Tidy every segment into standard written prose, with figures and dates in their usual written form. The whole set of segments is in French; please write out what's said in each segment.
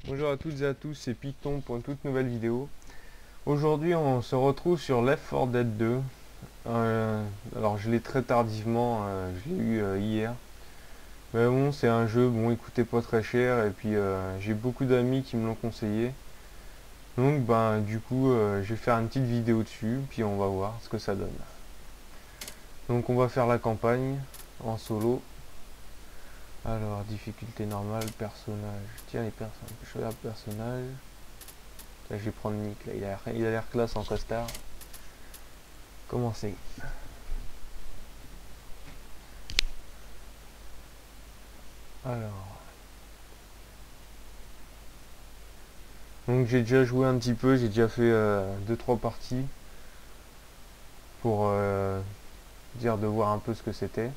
Bonjour à toutes et à tous, c'est Picton pour une toute nouvelle vidéo. Aujourd'hui on se retrouve sur Left 4 Dead 2. Alors je l'ai très tardivement, je l'ai eu hier. Mais bon, c'est un jeu, bon, il coûtait pas très cher et puis j'ai beaucoup d'amis qui me l'ont conseillé. Donc ben du coup je vais faire une petite vidéo dessus, puis on va voir ce que ça donne. Donc on va faire la campagne en solo. Alors difficulté normale, personnage. Tiens les personnages, je regarde personnage. Là, je vais prendre Nick, là, il a l'air classe en costard. Commencer. Alors. Donc j'ai déjà joué un petit peu, j'ai déjà fait 2-3 parties. Pour dire de voir un peu ce que c'était.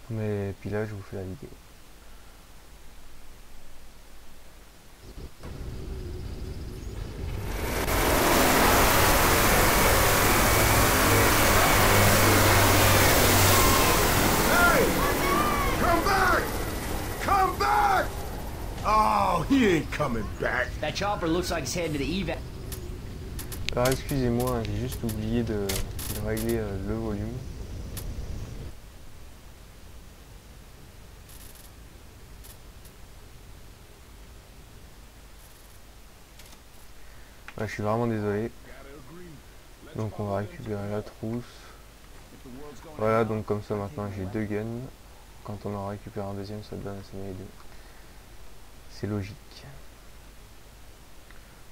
Mais puis là je vous fais la vidéo. Oh, he ain't coming back. That chopper looks like it's heading to the evac. Alors excusez-moi, j'ai juste oublié de régler le volume. Ouais, je suis vraiment désolé. Donc on va récupérer la trousse. Voilà, donc comme ça maintenant j'ai 2 guns. Quand on en récupère un deuxième, ça donne les deux. C'est logique.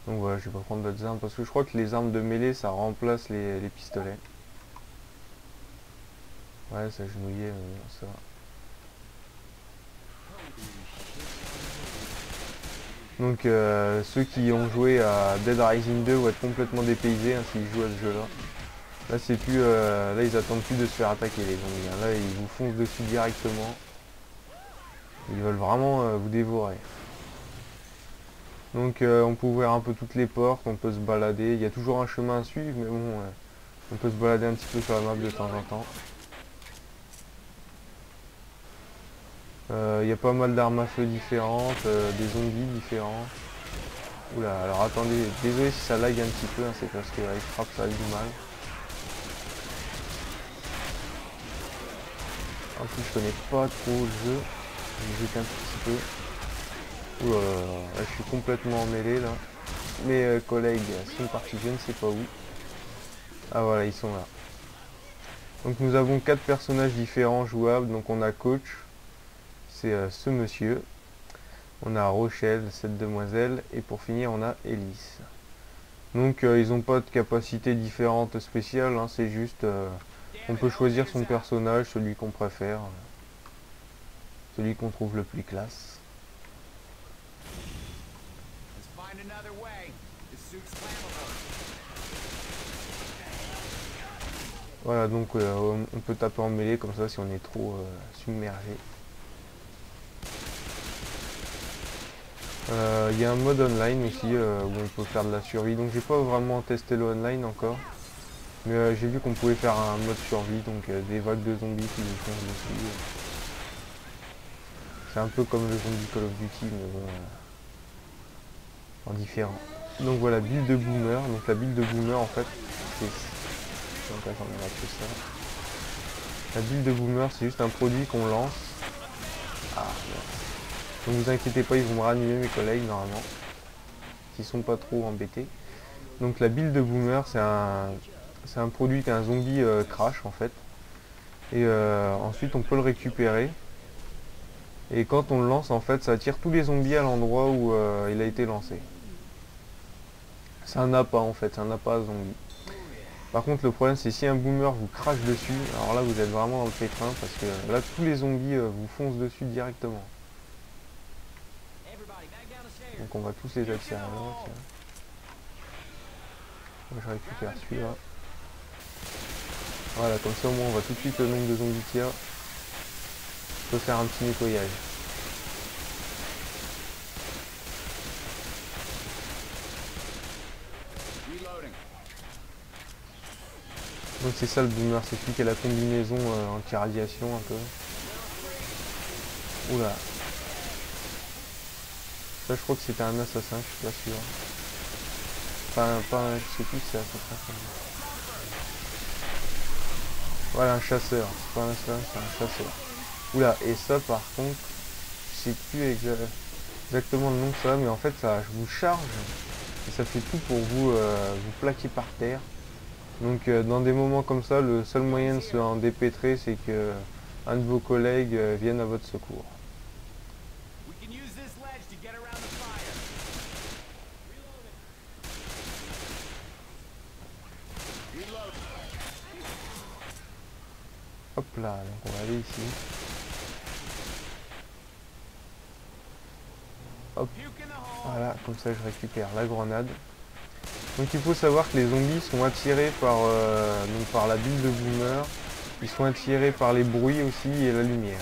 Donc voilà, je vais pas prendre d'autres armes parce que je crois que les armes de mêlée ça remplace les pistolets. Ouais, ça genouillait, ça va. Donc ceux qui ont joué à Dead Rising 2 vont être complètement dépaysés hein, s'ils jouent à ce jeu là. Là c'est plus là ils attendent plus de se faire attaquer les zombies. Hein. Là ils vous foncent dessus directement. Ils veulent vraiment vous dévorer. Donc on peut ouvrir un peu toutes les portes, on peut se balader. Il y a toujours un chemin à suivre mais bon on peut se balader un petit peu sur la map de temps en temps. Il y a pas mal d'armes à feu différentes, des zombies différents. Oula, alors attendez, désolé si ça lag un petit peu, hein, c'est parce que avec frappe ça a du mal. En plus je connais pas trop le jeu, je joue qu'un petit peu. Oula, là, je suis complètement emmêlé là. Mes collègues sont partis je ne sais pas où. Ah voilà, ils sont là. Donc nous avons 4 personnages différents jouables, donc on a Coach, c'est ce monsieur. On a Rochelle, cette demoiselle, et pour finir on a Elise. Donc ils n'ont pas de capacité différentes spéciales, hein, c'est juste on peut choisir son personnage, celui qu'on préfère, celui qu'on trouve le plus classe. Voilà, donc on peut taper en mêlée comme ça si on est trop submergé. Il y a un mode online aussi où on peut faire de la survie, donc j'ai pas vraiment testé le online encore. Mais j'ai vu qu'on pouvait faire un mode survie, donc des vagues de zombies qui nous foncent dessus. C'est un peu comme le zombie Call of Duty, mais bon, en différent. Donc voilà, build de boomer. Donc la build de boomer en fait, c'est... Donc attends, on va tout ça. La build de boomer, c'est juste un produit qu'on lance. Ah, donc vous inquiétez pas, ils vont me ranimer mes collègues normalement. Qui sont pas trop embêtés. Donc la build de boomer, c'est un produit qu'un zombie crash en fait. Et ensuite on peut le récupérer. Et quand on le lance en fait ça attire tous les zombies à l'endroit où il a été lancé. C'est un appât en fait, c'est un appât à zombies. Par contre le problème c'est si un boomer vous crache dessus, alors là vous êtes vraiment dans le pétrin parce que là tous les zombies vous foncent dessus directement. Donc on va tous les attirer là. Moi, je récupère celui-là. Voilà, comme ça au moins on voit tout de suite le nombre de zombies qu'il y a. On peut faire un petit nettoyage. Donc c'est ça le boomer, c'est celui qui a la combinaison anti-radiation un peu. Oula. Ça je crois que c'était un assassin, je suis pas sûr. Enfin, pas, je sais plus si c'est assassin. Voilà, un chasseur. C'est pas un assassin, c'est un chasseur. Oula, et ça par contre, je sais plus exactement le nom de ça, mais en fait ça, je vous charge et ça fait tout pour vous, vous plaquer par terre. Donc dans des moments comme ça, le seul moyen de se en dépêtrer, c'est que un de vos collègues vienne à votre secours. Hop là, donc on va aller ici. Hop, voilà, comme ça je récupère la grenade. Donc il faut savoir que les zombies sont attirés par la bulle de boomer. Ils sont attirés par les bruits aussi et la lumière.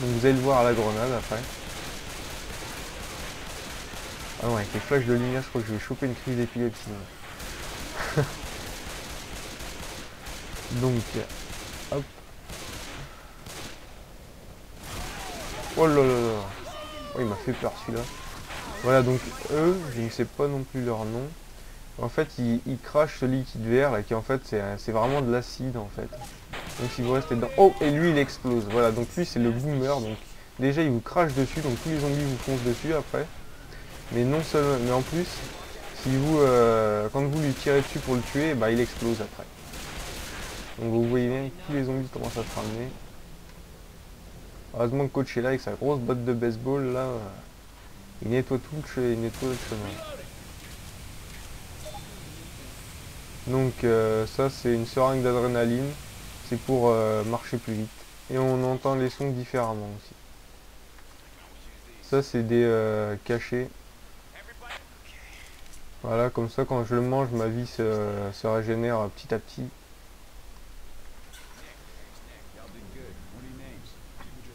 Donc vous allez le voir à la grenade après. Ah non, avec les flashs de lumière, je crois que je vais choper une crise d'épilepsie. Donc, hop. Oh là là là. Oh, il m'a fait peur celui-là. Voilà, donc eux, je ne sais pas non plus leur nom. En fait, ils crachent ce liquide vert là, qui en fait, c'est vraiment de l'acide en fait. Donc si vous restez dedans... Oh, et lui, il explose. Voilà, donc lui, c'est le boomer. Donc déjà, il vous crache dessus, donc tous les zombies vous foncent dessus après. Mais non seulement, mais en plus, si vous, quand vous lui tirez dessus pour le tuer, bah, il explose après. Donc vous voyez bien que tous les zombies commencent à se ramener. Heureusement que coach est là avec sa grosse botte de baseball là. Il nettoie tout il nettoie le chemin. Donc ça c'est une seringue d'adrénaline. C'est pour marcher plus vite. Et on entend les sons différemment aussi. Ça c'est des cachets. Voilà, comme ça quand je le mange, ma vie se régénère petit à petit.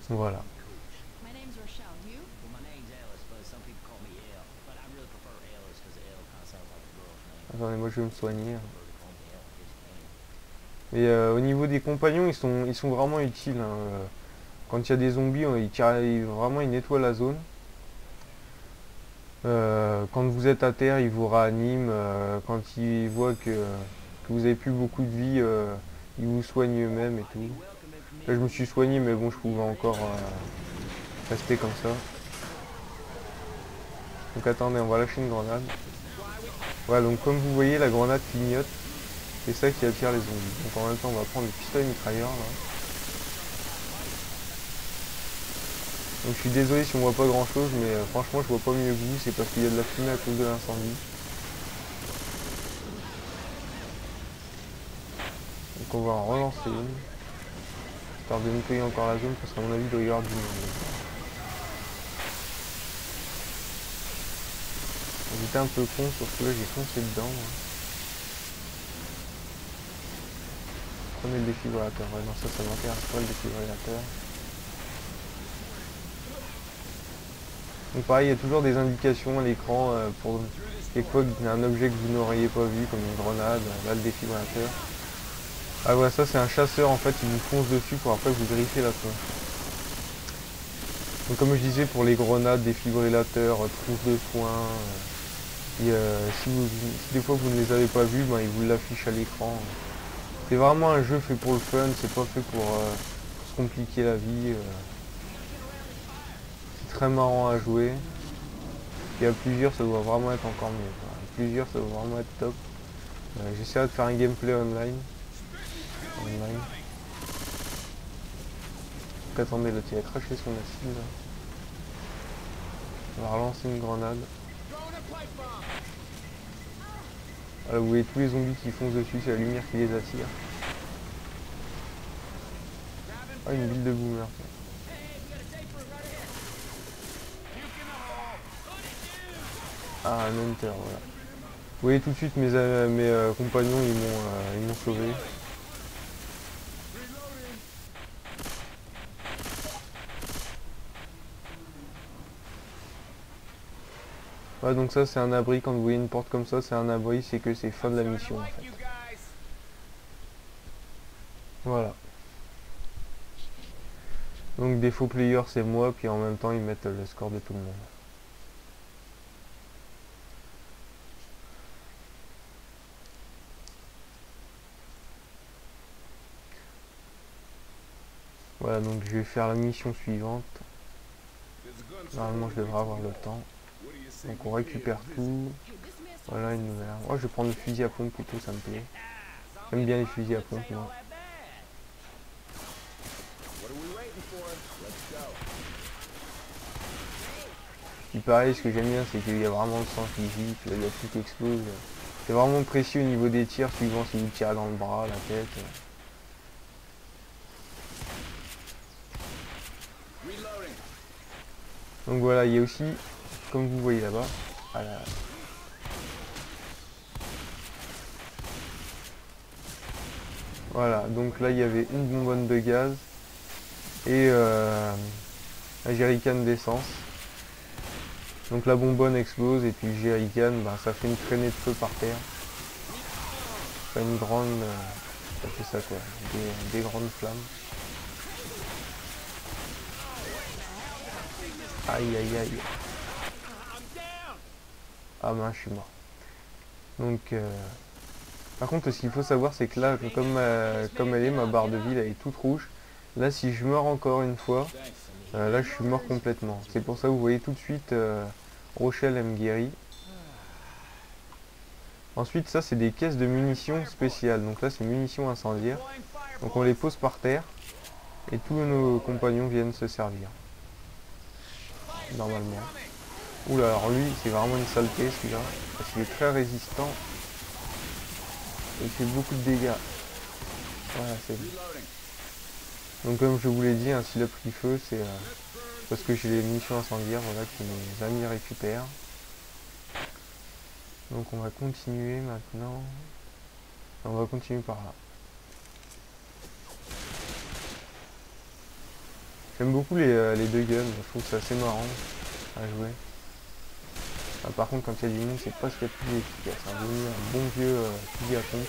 Voilà. Attendez, moi je vais me soigner. Et au niveau des compagnons, ils sont vraiment utiles. Hein. Quand il y a des zombies, vraiment ils nettoient la zone. Quand vous êtes à terre, ils vous réaniment. Quand ils voient que vous avez plus beaucoup de vie, ils vous soignent eux-mêmes et tout. Là je me suis soigné, mais bon, je pouvais encore rester comme ça. Donc attendez, on va lâcher une grenade. Voilà, donc comme vous voyez, la grenade clignote. C'est ça qui attire les zombies. Donc en même temps, on va prendre le pistolet mitrailleur là. Donc je suis désolé si on voit pas grand chose, mais franchement je vois pas mieux que vous, c'est parce qu'il y a de la fumée à cause de l'incendie. Donc on va en relancer une. Histoire de nettoyer encore la zone, parce qu'à mon avis il doit y avoir du monde. J'étais un peu con, sauf que là j'ai foncé dedans. Moi. Prenez le défibrillateur, ouais non ça m'intéresse pas le défibrillateur. Donc pareil, il y a toujours des indications à l'écran pour quelquefois qu'il y a un objet que vous n'auriez pas vu, comme une grenade, là le défibrillateur. Ah ouais, ça c'est un chasseur en fait, il vous fonce dessus pour après vous griffer la tronche. Donc comme je disais, pour les grenades, défibrillateurs, trousse de soins, si des fois vous ne les avez pas vus, ben, ils vous l'affichent à l'écran. C'est vraiment un jeu fait pour le fun, c'est pas fait pour se compliquer la vie. C'est très marrant à jouer. Et à plusieurs, ça doit vraiment être encore mieux. Quoi. À plusieurs, ça doit vraiment être top. J'essaierai de faire un gameplay online. Donc attendez, là il a craché son acide. On va relancer une grenade. Voilà, vous voyez tous les zombies qui foncent dessus, c'est la lumière qui les attire. Ah, une bille de boomer. Ah, un hunter, voilà. Vous voyez tout de suite mes compagnons, ils m'ont sauvé. Ouais, donc ça c'est un abri, quand vous voyez une porte comme ça, c'est un abri, c'est que c'est fin de la mission en fait. Voilà. Donc des faux players c'est moi, puis en même temps ils mettent le score de tout le monde. Voilà, donc je vais faire la mission suivante. Normalement je devrais avoir le temps. Donc on récupère tout. Voilà une nouvelle arme. Oh, je vais prendre le fusil à pompe plutôt, ça me plaît. J'aime bien les fusils à pompe moi. Puis pareil, ce que j'aime bien c'est qu'il y a vraiment le sang qui gicle, il y a tout qui explose. C'est vraiment précis au niveau des tirs, suivant si vous tirez dans le bras, la tête. Donc voilà, il y a aussi, comme vous voyez là-bas, voilà, donc là il y avait une bonbonne de gaz et un jerrycan d'essence. Donc la bonbonne explose et puis le jerrycan, bah, ça fait une traînée de feu par terre. Ça fait une grande, ça fait ça quoi, des grandes flammes. Aïe aïe aïe. Ah mince, je suis mort. Donc par contre ce qu'il faut savoir c'est que là comme elle est, ma barre de vie elle est toute rouge. Là si je meurs encore une fois, là je suis mort complètement. C'est pour ça que vous voyez tout de suite Rochelle elle me guérit. Ensuite ça c'est des caisses de munitions spéciales. Donc là c'est munitions incendiaires. Donc on les pose par terre et tous nos compagnons viennent se servir. Normalement. Oula, alors lui c'est vraiment une saleté celui-là. Parce qu'il est très résistant. Il fait beaucoup de dégâts. Voilà, c'est lui. Donc comme je vous l'ai dit, s'il a pris feu, c'est parce que j'ai les munitions incendiaires, voilà, que mes amis récupèrent. Donc on va continuer maintenant. On va continuer par là. J'aime beaucoup les deux guns, je trouve que c'est assez marrant à jouer. Ah, par contre quand il y a du monde, c'est pas ce qu'il y a de plus efficace. Vaut mieux un bon vieux fusil à pompe.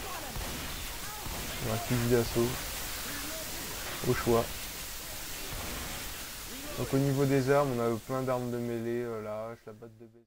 Ou un fusil d'assaut. Au choix. Donc au niveau des armes, on a plein d'armes de mêlée, la hache, la batte de baiser.